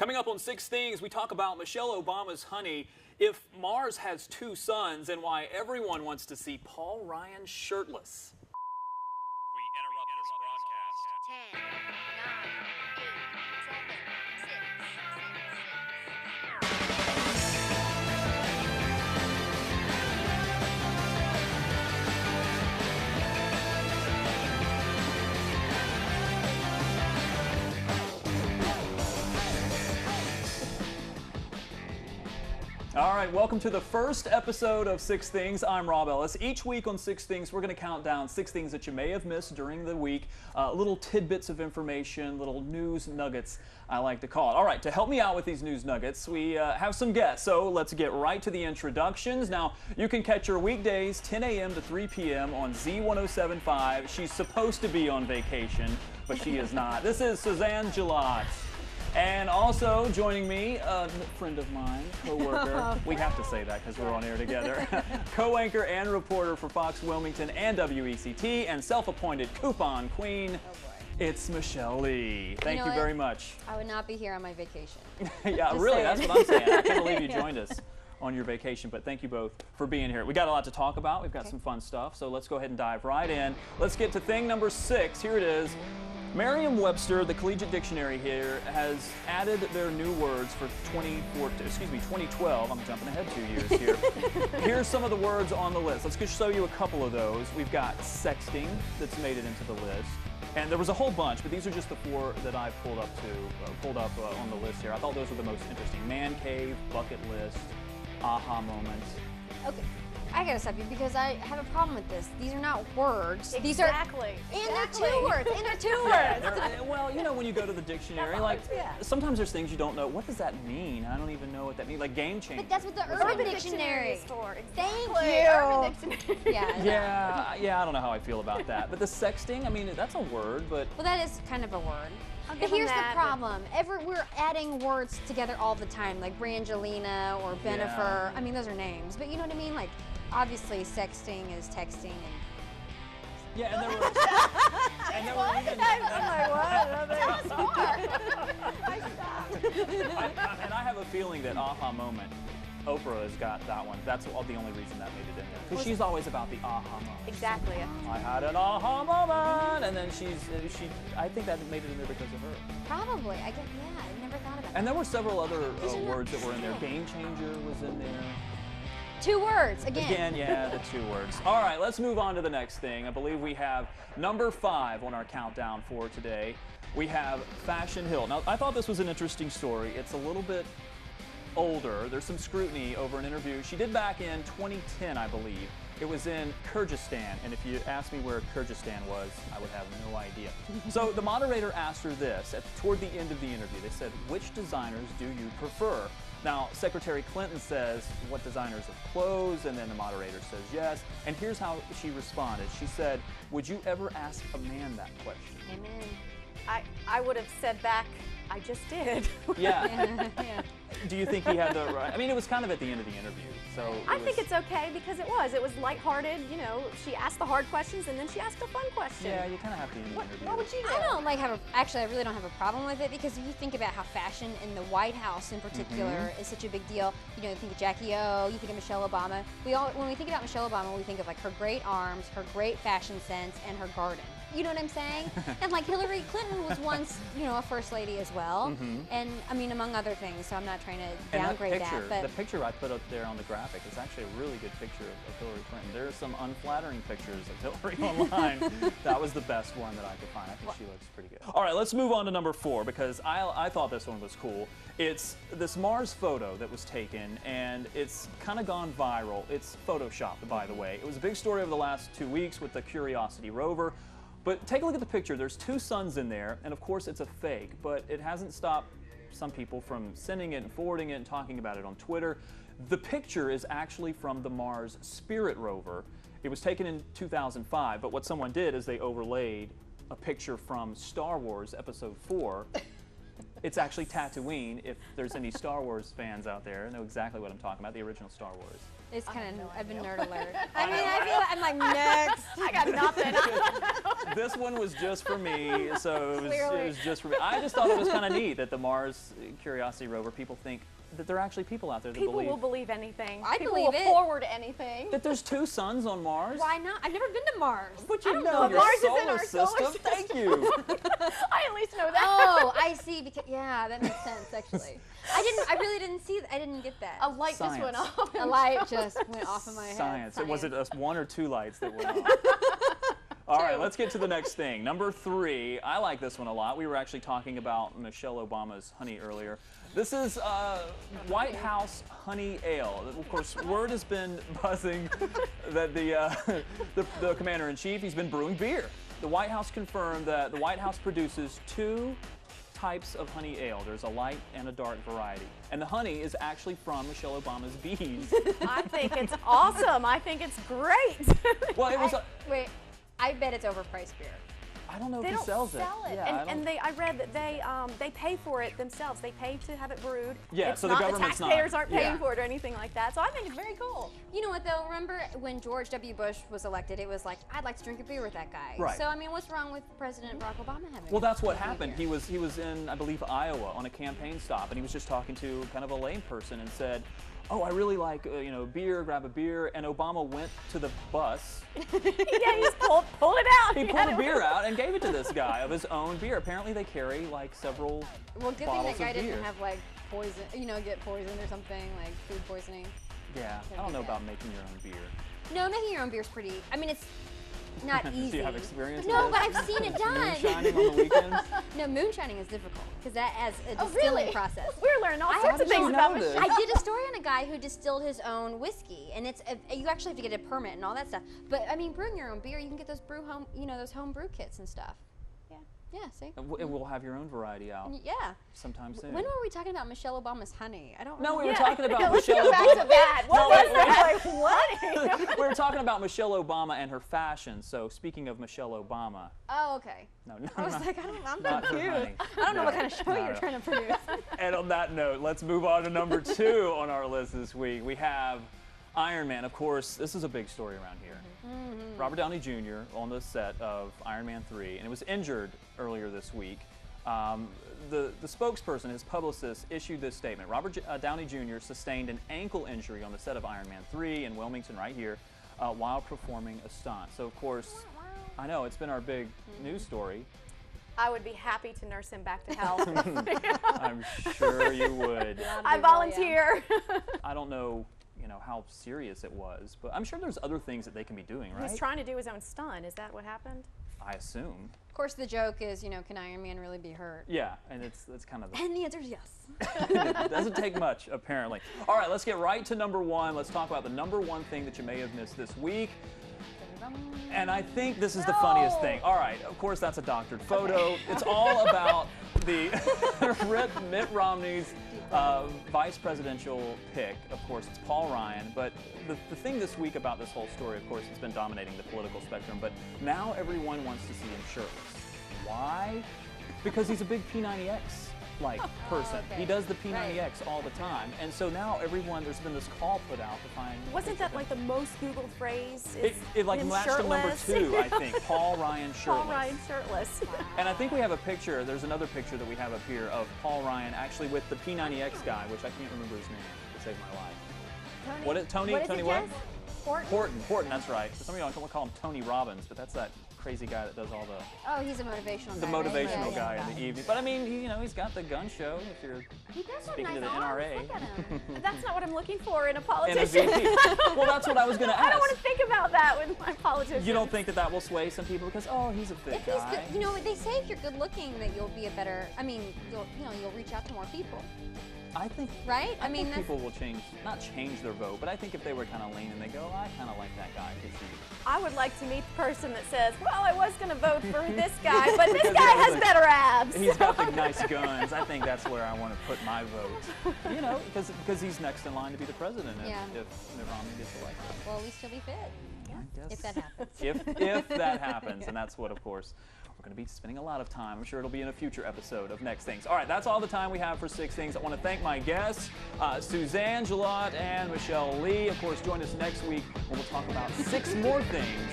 Coming up on Six Things, we talk about Michelle Obama's honey, if Mars has two suns, and why everyone wants to see Paul Ryan shirtless. We interrupt this broadcast. 10, 9, 8, 7, 6, All right, welcome to the first episode of Six Things. I'm Robb Ellis. Each week on Six Things, we're going to count down 6 things that you may have missed during the week, little tidbits of information, little news nuggets, I like to call it. All right, to help me out with these news nuggets, we have some guests, so let's get right to the introductions. Now, you can catch her weekdays 10 a.m. to 3 p.m. on Z1075. She's supposed to be on vacation, but she is not. This is Suzanne Jalot. And also joining me, a friend of mine, co-worker, we have to say that because we're on air together, co-anchor and reporter for Fox Wilmington and WECT, and self-appointed coupon queen, it's Michelle Lee. Thank you very much. I would not be here on my vacation. Yeah, Just really, saying. that's what I'm saying. I can't believe you joined us on your vacation, but thank you both for being here. We got a lot to talk about. We've got some fun stuff, so let's go ahead and dive right in. Let's get to thing number 6. Here it is. Merriam-Webster, the collegiate dictionary here, has added their new words for 2012. I'm jumping ahead 2 years here. Here's some of the words on the list. Let's just show you a couple of those. We've got sexting that's made it into the list. And there was a whole bunch, but these are just the 4 that I pulled up on the list here. I thought those were the most interesting. Man cave, bucket list, aha moment. Okay, I gotta stop you because I have a problem with this. These are not words. These Exactly. And they're 2 words. And they're 2 words. Well, you know, when you go to the dictionary, like, sometimes there's things you don't know. What does that mean? I don't even know what that means. Like game changer. But that's what the Urban Dictionary is for. Thank Exactly. you. Urban Dictionary. Yeah, I don't know how I feel about that. But the sexting, I mean, that's a word, but Well, that is kind of a word. I'll But give 'em here's the that, problem. We're adding words together all the time, like Brangelina or Benifer. Yeah. I mean, those are names. But you know what I mean? Like, obviously, sexting is texting. And yeah, and there were even. And I have a feeling that aha moment, Oprah has got that one. That's the only reason that made it in there. Because she's always about the aha moment. Exactly. I had an aha moment, and then I think that made it in there because of her. probably. I never thought about And there were several other These are not words that were in there. bad. Game changer was in there. it. 2 words, again. Again, yeah, the 2 words. All right, let's move on to the next thing. I believe we have number 5 on our countdown for today. We have Fashion Hill. Now, I thought this was an interesting story. It's a little bit older. There's some scrutiny over an interview she did back in 2010, I believe. It was in Kyrgyzstan, and if you asked me where Kyrgyzstan was, I would have no idea. So the moderator asked her this toward the end of the interview. They said, "Which designers do you prefer?" Now, Secretary Clinton says, "What designers of clothes?" And then the moderator says yes. And here's how she responded. She said, "Would you ever ask a man that question?" Amen. I would have said back, I just did. Yeah. Yeah. Do you think he had the right? I mean, it was kind of at the end of the interview, so. I think it's okay because it was lighthearted. You know, she asked the hard questions and then she asked a fun question. Yeah, you kind of have to end the interview. What would you do? I don't actually I really don't have a problem with it because if you think about how fashion in the White House in particular is such a big deal, you know, you think of Jackie O, you think of Michelle Obama. When we think about Michelle Obama, we think of like her great arms, her great fashion sense, and her garden. You know what I'm saying? And like Hillary Clinton was once, you know, a first lady as well. And I mean, among other things, so I'm not trying to downgrade that. But the picture I put up there on the graphic is actually a really good picture of Hillary Clinton. There are some unflattering pictures of Hillary online. That was the best one that I could find. I think she looks pretty good. All right, let's move on to number 4 because I thought this one was cool. It's this Mars photo that was taken, and it's kind of gone viral. It's photoshopped, by the way. It was a big story over the last 2 weeks with the Curiosity rover. But take a look at the picture. There's 2 suns in there, and of course it's a fake, but it hasn't stopped some people from sending it and forwarding it and talking about it on Twitter. The picture is actually from the Mars Spirit rover. It was taken in 2005, but what someone did is they overlaid a picture from Star Wars Episode 4. It's actually Tatooine, if there's any Star Wars fans out there, know exactly what I'm talking about, the original Star Wars. It's kind of I've been nerd alert. I mean, I feel I'm like next. I got nothing. This one was just for me, so it Clearly. was just for me. I just thought it was kind of neat that the Mars Curiosity rover, people think that there are actually people out there that People believe will believe anything. I People believe will it. forward anything. that there's 2 suns on Mars. Why not? I've never been to Mars. But you I don't know your Mars is in solar our solar system. Thank you. I at least know that. Oh, I see. Because yeah, that makes sense actually. I really didn't see. I didn't get that. A light just went Science. off. A light just went off in my head. Science. Was it 1 or 2 lights that went on? All right, let's get to the next thing. Number 3. I like this one a lot. We were actually talking about Michelle Obama's honey earlier. This is White House honey ale. Of course, word has been buzzing that the commander-in-chief, he's been brewing beer. The White House confirmed that the White House produces 2 types of honey ale. There's a light and a dark variety. And the honey is actually from Michelle Obama's bees. I think it's awesome. I think it's great. Well, it was. Wait, I bet it's overpriced beer. I don't know They if he don't sells sell it. Yeah, And I read that they pay for it themselves. They pay to have it brewed. Yeah, it's so the not government's not- taxpayers aren't paying yeah. for it or anything like that. So I think it's very cool. You know what though? Remember when George W. Bush was elected? It was like, I'd like to drink a beer with that guy. Right. So I mean, what's wrong with President Barack Obama having? Well, that's what a happened. beer? He was in, I believe, Iowa on a campaign stop, and he was just talking to kind of a lame person and said, "Oh, I really like beer. Grab a beer." And Obama went to the bus. Yeah, he just pulled it out. He pulled a beer out and gave it to this guy of his own beer. Apparently, they carry like several. Well, good thing bottles that guy of beer. didn't have like poison. Get poisoned or something like food poisoning. Yeah, I don't know about making your own beer. No, making your own beer is pretty. I mean, it's not easy. Do you have experience? No, with but this? I've seen it done. Moonshining on the weekends. No, moonshining is difficult because that has a Oh, distilling really? process. We're learning all I sorts have of to things know about this. Michelle. I did a story on a guy who distilled his own whiskey, and you actually have to get a permit and all that stuff. But I mean, brewing your own beer, you can get those those home brew kits and stuff. Yeah, see? And we'll have your own variety out Yeah. sometime soon. When were we talking about Michelle Obama's honey? I don't No, we remember. were talking about Let's Michelle go back to Obama. that. What No, was wait, that? Like, what? We were talking about Michelle Obama and her fashion. So speaking of Michelle Obama, Oh, okay. no, I was not, like, I'm not not her confused. honey. I don't know what kind of show No. you're trying to produce. And on that note, let's move on to number 2 on our list this week. We have Iron Man. Of course, this is a big story around here. Robert Downey Jr. on the set of Iron Man 3, and it was injured earlier this week. The spokesperson, his publicist, issued this statement. Robert Downey Jr. sustained an ankle injury on the set of Iron Man 3 in Wilmington right here while performing a stunt. So, of course, I know it's been our big news story. I would be happy to nurse him back to health. I'm sure you would. I volunteer. I don't know, how serious it was, but I'm sure there's other things that they can be doing, right? He's trying to do his own stunt. Is that what happened? I assume. Of course, the joke is, can Iron Man really be hurt? Yeah, and it's kind of the And the answer is yes. It doesn't take much, apparently. All right, let's get right to number 1. Let's talk about the number 1 thing that you may have missed this week. And I think this is the funniest thing. All right, of course, that's a doctored photo. It's all about the Mitt Romney's vice presidential pick. Of course, it's Paul Ryan. But the thing this week about this whole story, of course, it's been dominating the political spectrum. But now everyone wants to see him shirtless. Why? Because he's a big P90X person. okay. He does the P90X all the time. And so now there's been this call put out to find. Wasn't that like the most Googled phrase? It like him matched to number shirtless? 2, I think. Paul Ryan shirtless. Paul Ryan shirtless. And I think we have a picture. There's another picture that we have up here of Paul Ryan actually with the P90X guy, which I can't remember his name to save my life. Tony? Tony what? Horton, that's right. Some of y'all call him Tony Robbins, but that's that crazy guy that does all the Oh, he's a motivational the guy. right? motivational Yeah, guy in the evening. But I mean, he's got the gun show. If you're He does have speaking nice to the arms. NRA. Look at him. That's not what I'm looking for in a and a politician. VP. Well, that's what I was going to ask. I don't want to think about that with my politician. You don't think that will sway some people because he's a fit If he's guy. good, they say if you're good looking that you'll be a better. I mean, you'll reach out to more people, I think right? I think people will not change their vote, but I think if they were kind of lean and they go, I kind of like that guy. I would like to meet the person that says, well, I was going to vote for this guy, but this Because guy he has doesn't- better abs. He's got the nice guns. I think that's where I want to put my vote. Because he's next in line to be the president if Mitt Romney gets elected. Well, at least he'll be fit. I guess. If that happens. If that happens, and that's what, of course, We're going to be spending a lot of time. I'm sure it'll be in a future episode of Next Things. All right, that's all the time we have for 6 Things. I want to thank my guests, Suzanne, Jalot, and Michelle Lee. Of course, join us next week when we'll talk about 6 more things